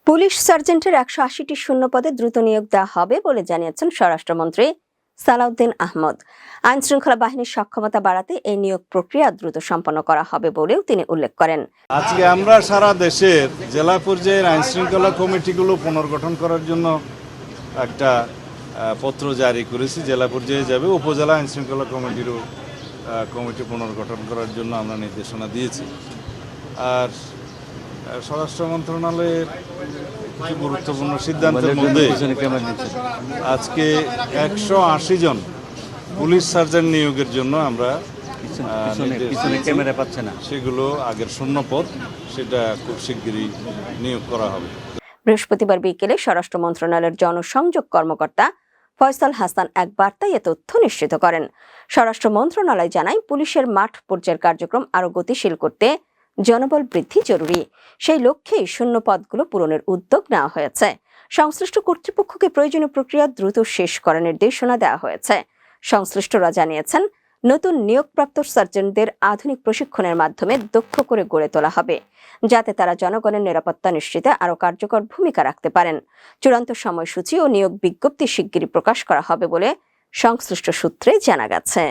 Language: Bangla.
পুলিশ সার্জেন্টের ১৮০টি শূন্য পদে দ্রুত নিয়োগ দেওয়া হবে বলে জানিয়েছেন স্বরাষ্ট্রমন্ত্রী সালাউদ্দিন আহমদ। আইন শৃঙ্খলা বাহিনীর সক্ষমতা বাড়াতে এই নিয়োগ প্রক্রিয়া দ্রুত সম্পন্ন করা হবে বলেও তিনি উল্লেখ করেন। আজকে আমরা সারা দেশের জেলা পর্যায়ের আইন শৃঙ্খলা কমিটিগুলো পুনর্গঠন করার জন্য একটা পত্র জারি করেছি। জেলা পর্যায়ে যাবে, উপজেলা আইন শৃঙ্খলা কমিটি পুনর্গঠন করার জন্য আমরা নির্দেশনা দিয়েছি। আর স্বরাষ্ট্র মন্ত্রণালয়ের কিছু গুরুত্বপূর্ণ সিদ্ধান্তের মধ্যে আজকে ১৮০ জন পুলিশ সার্জন নিয়োগের জন্য আমরা সেগুলো আগের শূন্য পদ, সেটা খুব শিগগিরই নিয়োগ করা হবে। বৃহস্পতিবার বিকেলে স্বরাষ্ট্র মন্ত্রণালয়ের জনসংযোগ কর্মকর্তা ফয়সাল হাসান এক বার্তায় এ তথ্য নিশ্চিত করেন। স্বরাষ্ট্র মন্ত্রণালয় জানায়, পুলিশের মাঠ পর্যায়ের কার্যক্রম আরও গতিশীল করতে জনবল বৃদ্ধি জরুরি। সেই লক্ষ্যেই শূন্য পদগুলো পূরণের উদ্যোগ নেওয়া হয়েছে। সংশ্লিষ্ট কর্তৃপক্ষকে প্রয়োজনীয় প্রক্রিয়া দ্রুত শেষ করার নির্দেশনা দেওয়া হয়েছে। সংশ্লিষ্টরা জানিয়েছেন, নতুন নিয়োগপ্রাপ্ত সার্জেন্টদের আধুনিক প্রশিক্ষণের মাধ্যমে দক্ষ করে গড়ে তোলা হবে, যাতে তারা জনগণের নিরাপত্তা নিশ্চিতে আরও কার্যকর ভূমিকা রাখতে পারেন। চূড়ান্ত সময়সূচি ও নিয়োগ বিজ্ঞপ্তি শিগগিরই প্রকাশ করা হবে বলে সংশ্লিষ্ট সূত্রে জানা গেছে।